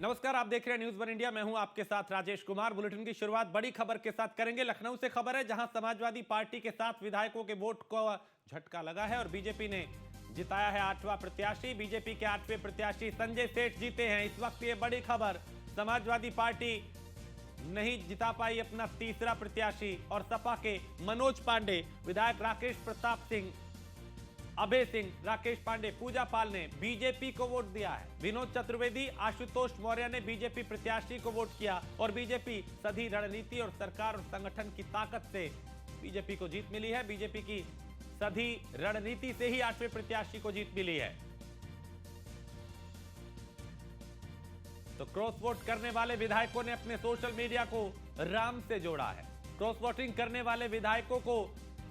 नमस्कार, आप देख रहे हैं न्यूज़ वन इंडिया। मैं हूं आपके साथ राजेश कुमार। बुलेटिन की शुरुआत बड़ी खबर के साथ करेंगे। लखनऊ से खबर है, जहां समाजवादी पार्टी के 7 विधायकों के वोट को झटका लगा है और बीजेपी ने जिताया है 8वां प्रत्याशी। बीजेपी के 8वें प्रत्याशी संजय सेठ जीते हैं। इस वक्त ये बड़ी खबर, समाजवादी पार्टी नहीं जिता पाई अपना तीसरा प्रत्याशी और सपा के मनोज पांडे, विधायक राकेश प्रताप सिंह, अभय सिंह, राकेश पांडे, पूजा पाल ने बीजेपी को वोट दिया है। विनोद चतुर्वेदी, आशुतोष मौर्य ने बीजेपी प्रत्याशी को वोट किया और बीजेपी सदी रणनीति और सरकार और संगठन की ताकत से बीजेपी को जीत मिली है। बीजेपी की सदी रणनीति से ही 8वें प्रत्याशी को जीत मिली है। तो क्रॉस वोट करने वाले विधायकों ने अपने सोशल मीडिया को राम से जोड़ा है। क्रॉस वोटिंग करने वाले विधायकों को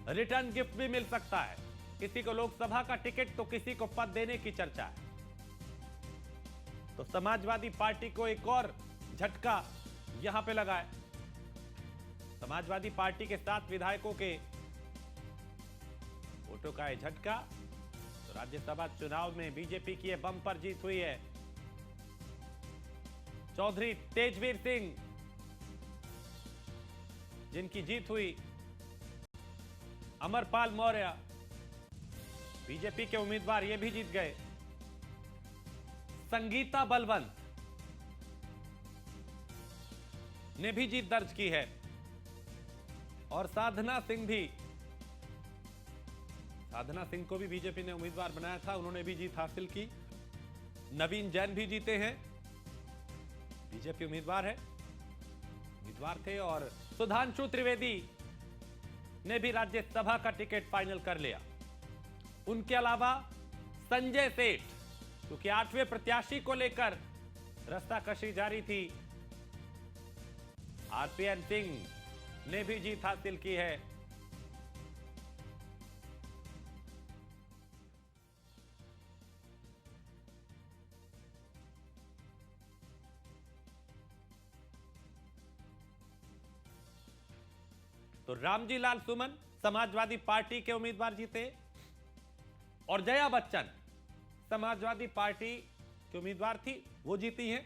रिटर्न गिफ्ट भी मिल सकता है। किसी को लोकसभा का टिकट तो किसी को पद देने की चर्चा है। तो समाजवादी पार्टी को एक और झटका यहां पे लगा है। समाजवादी पार्टी के 7 विधायकों के वोटों का यह झटका। तो राज्यसभा चुनाव में बीजेपी की यह बम्पर जीत हुई है। चौधरी तेजवीर सिंह जिनकी जीत हुई, अमरपाल मौर्य बीजेपी के उम्मीदवार, ये भी जीत गए। संगीता बलवंत ने भी जीत दर्ज की है और साधना सिंह भी, साधना सिंह को भी बीजेपी ने उम्मीदवार बनाया था, उन्होंने भी जीत हासिल की। नवीन जैन भी जीते हैं, बीजेपी उम्मीदवार थे। और सुधांशु त्रिवेदी ने भी राज्यसभा का टिकट फाइनल कर लिया। उनके अलावा संजय सेठ, क्योंकि 8वें प्रत्याशी को लेकर रस्साकशी जारी थी, आरपीएन सिंह ने भी जीत हासिल की है। तो रामजी लाल सुमन समाजवादी पार्टी के उम्मीदवार जीते और जया बच्चन समाजवादी पार्टी की उम्मीदवार थी, वो जीती हैं।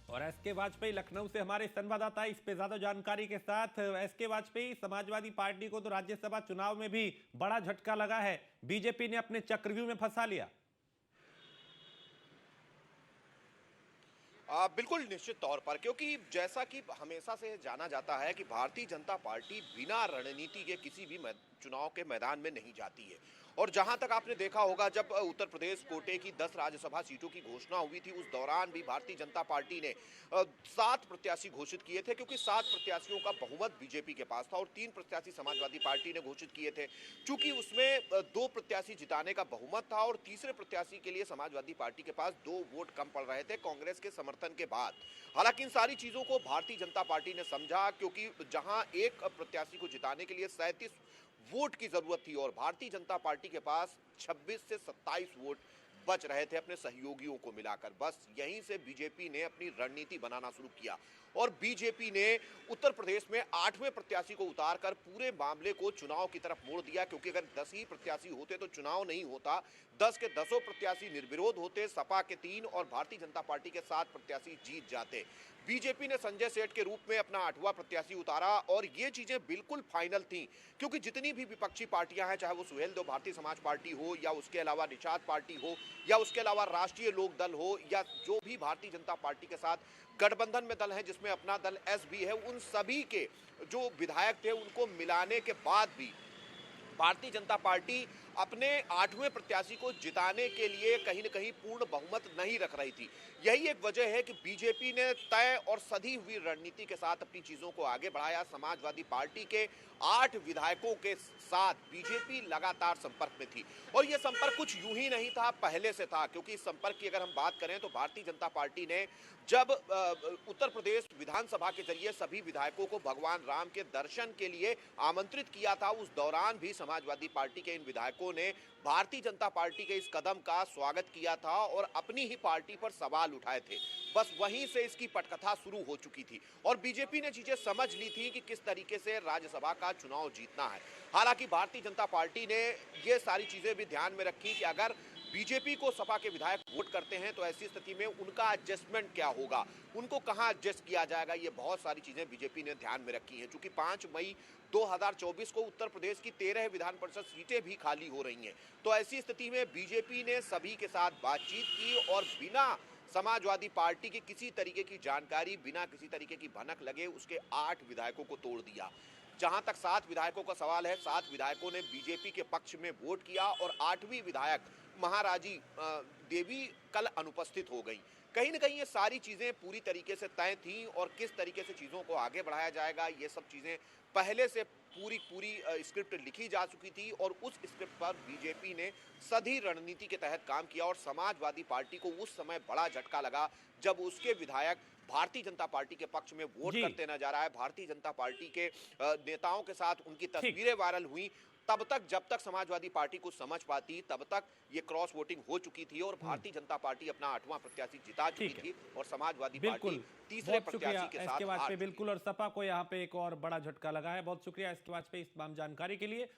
और एसके वाजपेयी, लखनऊ से हमारे संवाददाता इस पे ज्यादा जानकारी के साथ। एसके वाजपेयी, समाजवादी पार्टी को तो राज्यसभा चुनाव में भी बड़ा झटका लगा है, बीजेपी ने अपने चक्रव्यूह में फंसा लिया। बिल्कुल निश्चित तौर पर, क्योंकि जैसा कि हमेशा से जाना जाता है कि भारतीय जनता पार्टी बिना रणनीति के किसी भी चुनाव के मैदान में नहीं जाती है। और जहां तक आपने देखा होगा, जब उत्तर प्रदेश कोटे की 10 राज्यसभा सीटों की घोषणा हुई थी, उस दौरान भी भारतीय जनता पार्टी ने 7 प्रत्याशी घोषित किए थे, क्योंकि 7 प्रत्याशियों का बहुमत बीजेपी के पास था और 3 प्रत्याशी समाजवादी पार्टी ने घोषित किए थे। चूंकि उसमें 2 प्रत्याशी जिताने का बहुमत था और तीसरे प्रत्याशी के लिए समाजवादी पार्टी के पास 2 वोट कम पड़ रहे थे कांग्रेस के समर्थन के बाद। हालांकि इन सारी चीजों को भारतीय जनता पार्टी ने समझा, क्योंकि जहां एक प्रत्याशी को जिताने के लिए 37 वोट की जरूरत थी और भारतीय जनता पार्टी के पास 26 से 27 वोट बच रहे थे अपने सहयोगियों को मिलाकर। बस यहीं से बीजेपी ने अपनी रणनीति बनाना शुरू किया और बीजेपी ने उत्तर प्रदेश में 8वें प्रत्याशी को उतारकर पूरे मामले को चुनाव की तरफ मोड़ दिया, क्योंकि अगर 10 ही प्रत्याशी होते तो चुनाव नहीं होता। 10 के 10 प्रत्याशी निर्विरोध होते, सपा के 3 और भारतीय जनता पार्टी के 7 प्रत्याशी जीत जाते। बीजेपी ने संजय सेठ के रूप में अपना 8वां प्रत्याशी उतारा और ये चीजें बिल्कुल फाइनल थी, क्योंकि जितनी भी विपक्षी पार्टियां हैं, चाहे वो सुहेलदेव भारतीय समाज पार्टी हो या उसके अलावा निषाद पार्टी हो या उसके अलावा राष्ट्रीय लोक दल हो या जो भी भारतीय जनता पार्टी के साथ गठबंधन में दल हैं, जिसमें अपना दल एस भी है, उन सभी के जो विधायक थे उनको मिलाने के बाद भी भारतीय जनता पार्टी अपने 8वें प्रत्याशी को जिताने के लिए कहीं न कहीं पूर्ण बहुमत नहीं रख रही थी। यही एक वजह है कि बीजेपी ने तय और सधी हुई रणनीति के साथ अपनी चीजों को आगे बढ़ाया। समाजवादी पार्टी के 8 विधायकों के साथ बीजेपी लगातार संपर्क में थी और यह संपर्क कुछ यूं ही नहीं था, पहले से था। क्योंकि इस संपर्क की अगर हम बात करें तो भारतीय जनता पार्टी ने जब उत्तर प्रदेश विधानसभा के जरिए सभी विधायकों को भगवान राम के दर्शन के लिए आमंत्रित किया था, उस दौरान भी समाजवादी पार्टी के इन विधायकों ने भारतीय जनता पार्टी के इस कदम का स्वागत किया था और अपनी ही पार्टी पर सवाल उठाए थे। बस वहीं से इसकी पटकथा शुरू हो चुकी थी और बीजेपी ने चीजें समझ ली थी कि किस तरीके से राज्यसभा का चुनाव जीतना है। हालांकि भारतीय जनता पार्टी ने ये सारी चीजें भी ध्यान में रखी कि अगर बीजेपी को सपा के विधायक वोट करते हैं तो ऐसी स्थिति में उनका एडजस्टमेंट क्या होगा, उनको कहां एडजस्ट किया जाएगा, ये बहुत सारी चीजें बीजेपी ने ध्यान में रखी हैं। चूंकि 5 मई 2024 को उत्तर प्रदेश की 13 विधान परिषद सीटें भी खाली हो रही हैं, तो ऐसी स्थिति में बीजेपी ने सभी के साथ बातचीत की और बिना समाजवादी पार्टी की किसी तरीके की जानकारी, बिना किसी तरीके की भनक लगे उसके 8 विधायकों को तोड़ दिया। जहां तक 7 विधायकों का सवाल है, 7 विधायकों ने बीजेपी के पक्ष में वोट किया और 8वीं विधायक महाराजी देवी कल अनुपस्थित हो गई। कहीं न कहीं ये सारी चीजें पूरी तरीके से तय थी और किस तरीके से चीजों को आगे बढ़ाया जाएगा, ये सब चीजें पहले से पूरी स्क्रिप्ट लिखी जा चुकी थी और उस स्क्रिप्ट पर बीजेपी ने सधी रणनीति के तहत काम किया और समाजवादी पार्टी को उस समय बड़ा झटका लगा जब उसके विधायक भारतीय जनता पार्टी के पक्ष में वोट जी। करते नजर आए। भारतीय जनता पार्टी के नेताओं के साथ उनकी ठीक। तस्वीरें वायरल हुई। तब तक जब तक समाजवादी पार्टी को समझ पाती तब तक ये क्रॉस वोटिंग हो चुकी थी और भारतीय जनता पार्टी अपना 8वां प्रत्याशी जिता चुकी ठीक है। थी और समाजवादी बिल्कुल, पार्टी तीसरे बहुत शुक्रिया प्रत्याशी के एस साथ के हार वाजपेयी। गई। बिल्कुल, और सपा को यहाँ पे एक और बड़ा झटका लगा है। बहुत शुक्रिया एस के वाजपेयी इस तमाम जानकारी के लिए।